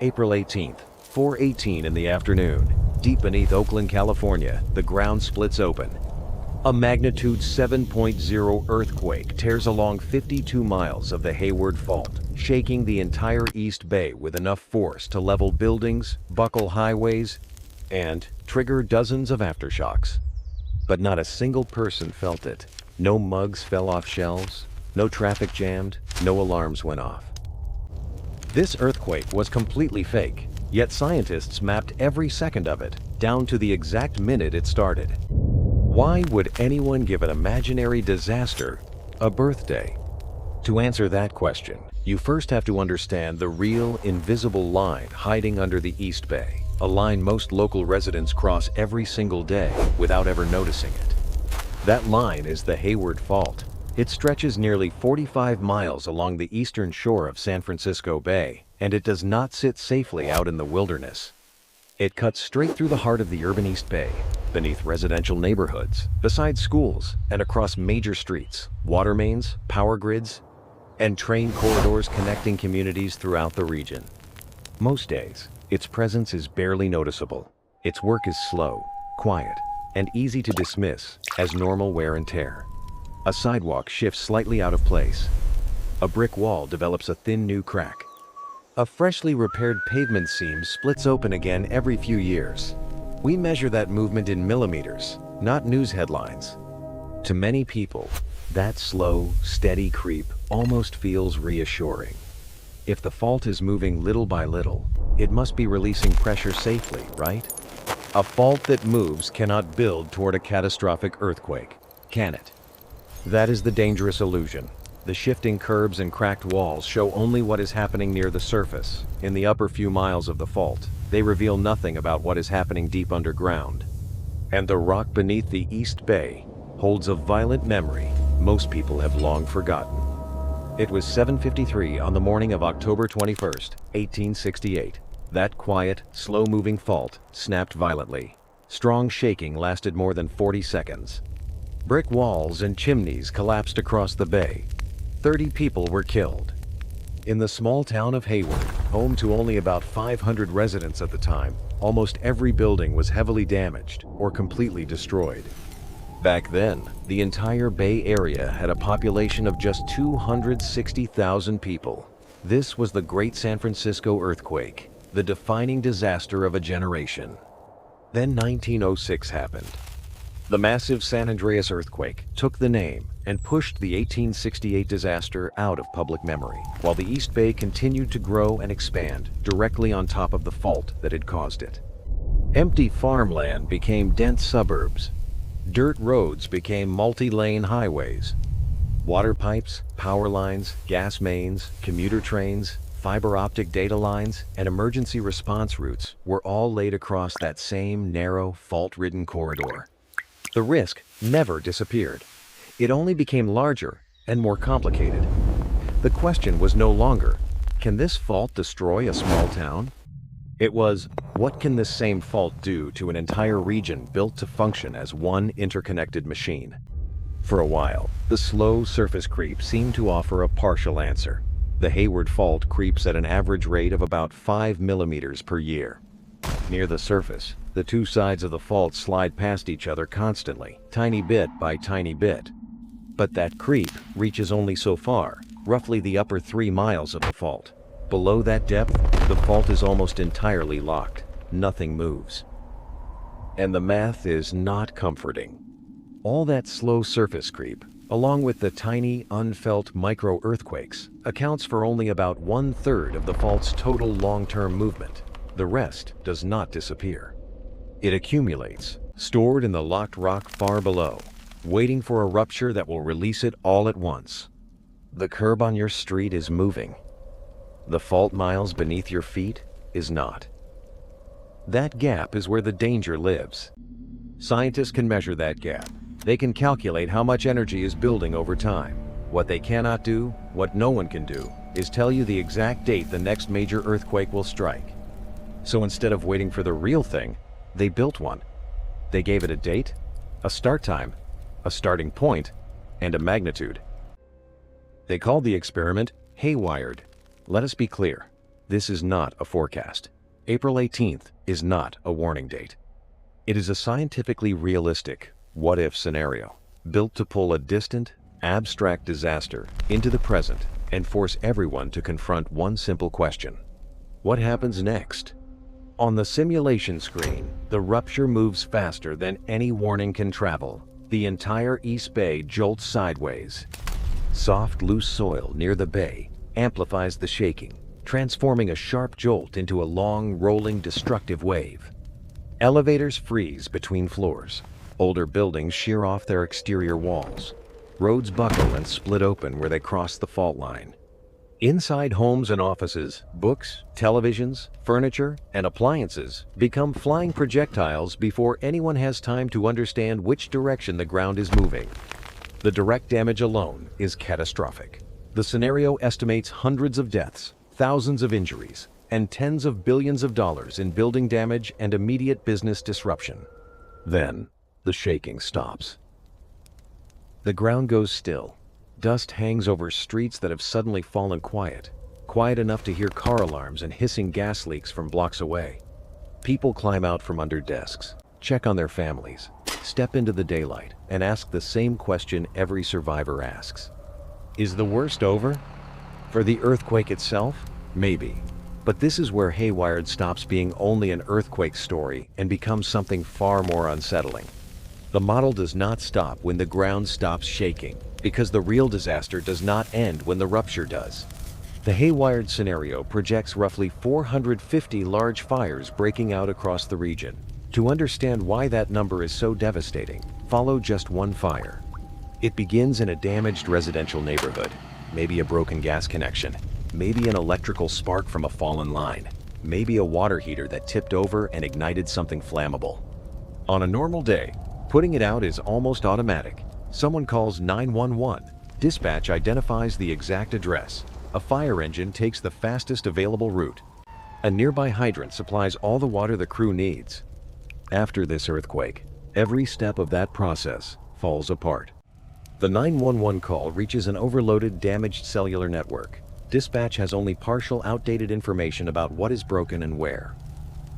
April 18th, 4:18 in the afternoon. Deep beneath Oakland, California, the ground splits open. A magnitude 7.0 earthquake tears along 52 miles of the Hayward Fault, shaking the entire East Bay with enough force to level buildings, buckle highways, and trigger dozens of aftershocks. But not a single person felt it. No mugs fell off shelves, no traffic jammed, no alarms went off. This earthquake was completely fake, yet scientists mapped every second of it, down to the exact minute it started. Why would anyone give an imaginary disaster a birthday? To answer that question, you first have to understand the real, invisible line hiding under the East Bay, a line most local residents cross every single day without ever noticing it. That line is the Hayward Fault. It stretches nearly 45 miles along the eastern shore of San Francisco Bay, and it does not sit safely out in the wilderness. It cuts straight through the heart of the urban East Bay, beneath residential neighborhoods, beside schools, and across major streets, water mains, power grids, and train corridors connecting communities throughout the region. Most days, its presence is barely noticeable. Its work is slow, quiet, and easy to dismiss as normal wear and tear. A sidewalk shifts slightly out of place. A brick wall develops a thin new crack. A freshly repaired pavement seam splits open again every few years. We measure that movement in millimeters, not news headlines. To many people, that slow, steady creep almost feels reassuring. If the fault is moving little by little, it must be releasing pressure safely, right? A fault that moves cannot build toward a catastrophic earthquake, can it? That is the dangerous illusion. The shifting curbs and cracked walls show only what is happening near the surface, in the upper few miles of the fault. They reveal nothing about what is happening deep underground. And the rock beneath the East Bay holds a violent memory most people have long forgotten. It was 7:53 on the morning of October 21st, 1868. That quiet, slow-moving fault snapped violently. Strong shaking lasted more than 40 seconds. Brick walls and chimneys collapsed across the bay. 30 people were killed. In the small town of Hayward, home to only about 500 residents at the time, almost every building was heavily damaged or completely destroyed. Back then, the entire Bay Area had a population of just 260,000 people. This was the Great San Francisco Earthquake, the defining disaster of a generation. Then 1906 happened. The massive San Andreas earthquake took the name and pushed the 1868 disaster out of public memory, while the East Bay continued to grow and expand directly on top of the fault that had caused it. Empty farmland became dense suburbs. Dirt roads became multi-lane highways. Water pipes, power lines, gas mains, commuter trains, fiber optic data lines, and emergency response routes were all laid across that same narrow, fault-ridden corridor. The risk never disappeared. It only became larger and more complicated. The question was no longer, can this fault destroy a small town? It was, what can this same fault do to an entire region built to function as one interconnected machine? For a while, the slow surface creep seemed to offer a partial answer. The Hayward Fault creeps at an average rate of about 5 millimeters per year. Near the surface, the two sides of the fault slide past each other constantly, tiny bit by tiny bit. But that creep reaches only so far, roughly the upper 3 miles of the fault. Below that depth, the fault is almost entirely locked. Nothing moves. And the math is not comforting. All that slow surface creep, along with the tiny, unfelt micro-earthquakes, accounts for only about 1/3 of the fault's total long-term movement. The rest does not disappear. It accumulates, stored in the locked rock far below, waiting for a rupture that will release it all at once. The curb on your street is moving. The fault miles beneath your feet is not. That gap is where the danger lives. Scientists can measure that gap. They can calculate how much energy is building over time. What they cannot do, what no one can do, is tell you the exact date the next major earthquake will strike. So instead of waiting for the real thing, they built one. They gave it a date, a start time, a starting point, and a magnitude. They called the experiment HayWired. Let us be clear. This is not a forecast. April 18th is not a warning date. It is a scientifically realistic what-if scenario, built to pull a distant, abstract disaster into the present and force everyone to confront one simple question. What happens next? On the simulation screen, the rupture moves faster than any warning can travel. The entire East Bay jolts sideways. Soft, loose soil near the bay amplifies the shaking, transforming a sharp jolt into a long, rolling, destructive wave. Elevators freeze between floors. Older buildings shear off their exterior walls. Roads buckle and split open where they cross the fault line. Inside homes and offices, books, televisions, furniture, and appliances become flying projectiles before anyone has time to understand which direction the ground is moving. The direct damage alone is catastrophic. The scenario estimates hundreds of deaths, thousands of injuries, and tens of billions of dollars in building damage and immediate business disruption. Then, the shaking stops. The ground goes still. Dust hangs over streets that have suddenly fallen quiet enough to hear car alarms and hissing gas leaks from blocks away. People climb out from under desks, check on their families, step into the daylight, and ask the same question every survivor asks. Is the worst over? For the earthquake itself? Maybe. But this is where HayWired stops being only an earthquake story and becomes something far more unsettling. The model does not stop when the ground stops shaking, because the real disaster does not end when the rupture does. The HayWired scenario projects roughly 450 large fires breaking out across the region. To understand why that number is so devastating, follow just one fire. It begins in a damaged residential neighborhood, maybe a broken gas connection, maybe an electrical spark from a fallen line, maybe a water heater that tipped over and ignited something flammable. On a normal day, putting it out is almost automatic. Someone calls 911. Dispatch identifies the exact address. A fire engine takes the fastest available route. A nearby hydrant supplies all the water the crew needs. After this earthquake, every step of that process falls apart. The 911 call reaches an overloaded, damaged cellular network. Dispatch has only partial, outdated information about what is broken and where.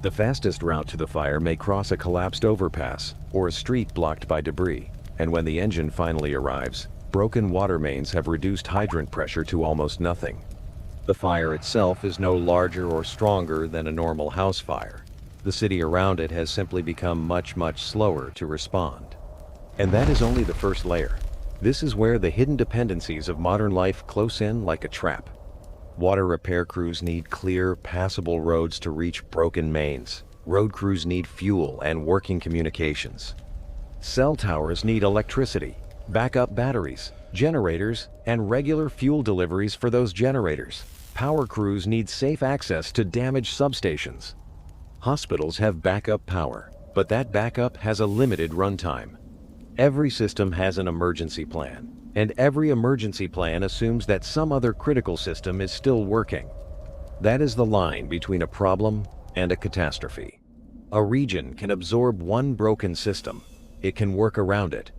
The fastest route to the fire may cross a collapsed overpass or a street blocked by debris, and when the engine finally arrives, broken water mains have reduced hydrant pressure to almost nothing. The fire itself is no larger or stronger than a normal house fire. The city around it has simply become much slower to respond. And that is only the first layer. This is where the hidden dependencies of modern life close in like a trap. Water repair crews need clear, passable roads to reach broken mains. Road crews need fuel and working communications. Cell towers need electricity, backup batteries, generators, and regular fuel deliveries for those generators. Power crews need safe access to damaged substations. Hospitals have backup power, but that backup has a limited runtime. Every system has an emergency plan, and every emergency plan assumes that some other critical system is still working. That is the line between a problem and a catastrophe. A region can absorb one broken system. It can work around it.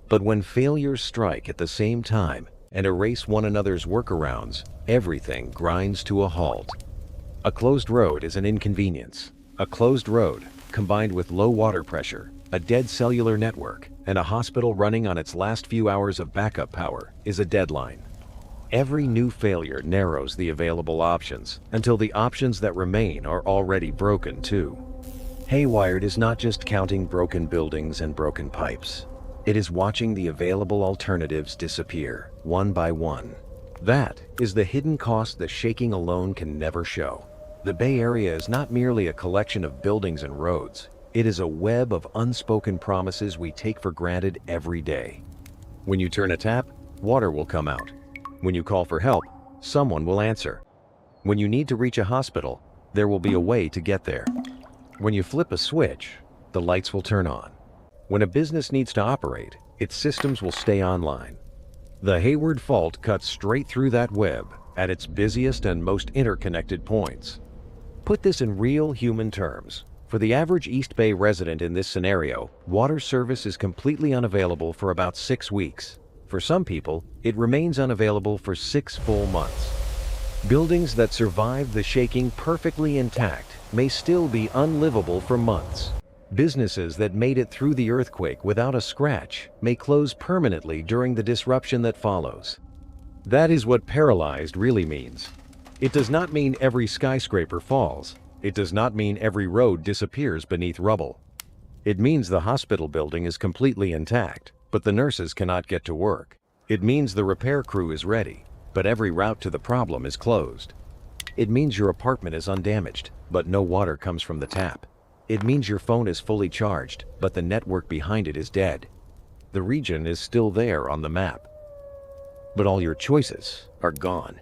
But when failures strike at the same time and erase one another's workarounds, everything grinds to a halt. A closed road is an inconvenience. A closed road, combined with low water pressure, a dead cellular network, and a hospital running on its last few hours of backup power, is a deadline. Every new failure narrows the available options until the options that remain are already broken too. HayWired is not just counting broken buildings and broken pipes. It is watching the available alternatives disappear, one by one. That is the hidden cost the shaking alone can never show. The Bay Area is not merely a collection of buildings and roads. It is a web of unspoken promises we take for granted every day. When you turn a tap, water will come out. When you call for help, someone will answer. When you need to reach a hospital, there will be a way to get there. When you flip a switch, the lights will turn on. When a business needs to operate, its systems will stay online. The Hayward Fault cuts straight through that web at its busiest and most interconnected points. Put this in real human terms. For the average East Bay resident in this scenario, water service is completely unavailable for about 6 weeks. For some people, it remains unavailable for 6 full months. Buildings that survived the shaking perfectly intact may still be unlivable for months. Businesses that made it through the earthquake without a scratch may close permanently during the disruption that follows. That is what paralyzed really means. It does not mean every skyscraper falls. It does not mean every road disappears beneath rubble. It means the hospital building is completely intact, but the nurses cannot get to work. It means the repair crew is ready, but every route to the problem is closed. It means your apartment is undamaged, but no water comes from the tap. It means your phone is fully charged, but the network behind it is dead. The region is still there on the map, but all your choices are gone.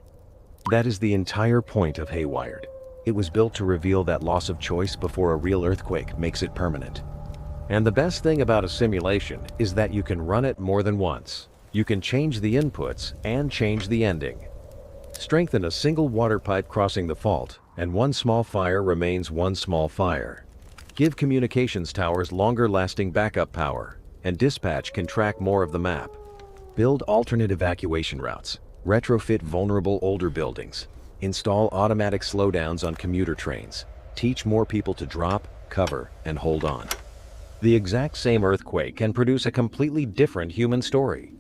That is the entire point of HayWired. It was built to reveal that loss of choice before a real earthquake makes it permanent. And the best thing about a simulation is that you can run it more than once. You can change the inputs and change the ending. Strengthen a single water pipe crossing the fault, and one small fire remains one small fire. Give communications towers longer-lasting backup power, and dispatch can track more of the map. Build alternate evacuation routes. Retrofit vulnerable older buildings. Install automatic slowdowns on commuter trains. Teach more people to drop, cover, and hold on. The exact same earthquake can produce a completely different human story.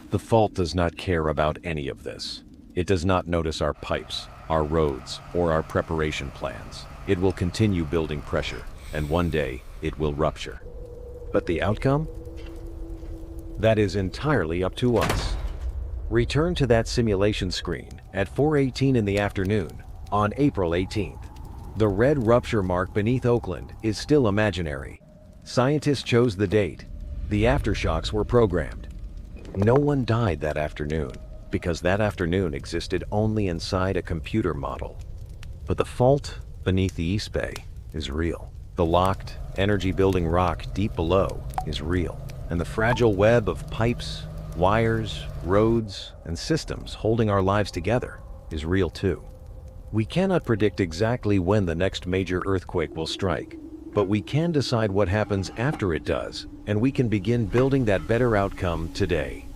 The fault does not care about any of this. It does not notice our pipes, our roads, or our preparation plans. It will continue building pressure, and one day it will rupture. But the outcome? That is entirely up to us. Return to that simulation screen at 4:18 in the afternoon on April 18th. The red rupture mark beneath Oakland is still imaginary. Scientists chose the date. The aftershocks were programmed. No one died that afternoon, because that afternoon existed only inside a computer model. But the fault beneath the East Bay is real. The locked, energy-building rock deep below is real. And the fragile web of pipes, wires, roads, and systems holding our lives together is real too. We cannot predict exactly when the next major earthquake will strike, but we can decide what happens after it does, and we can begin building that better outcome today.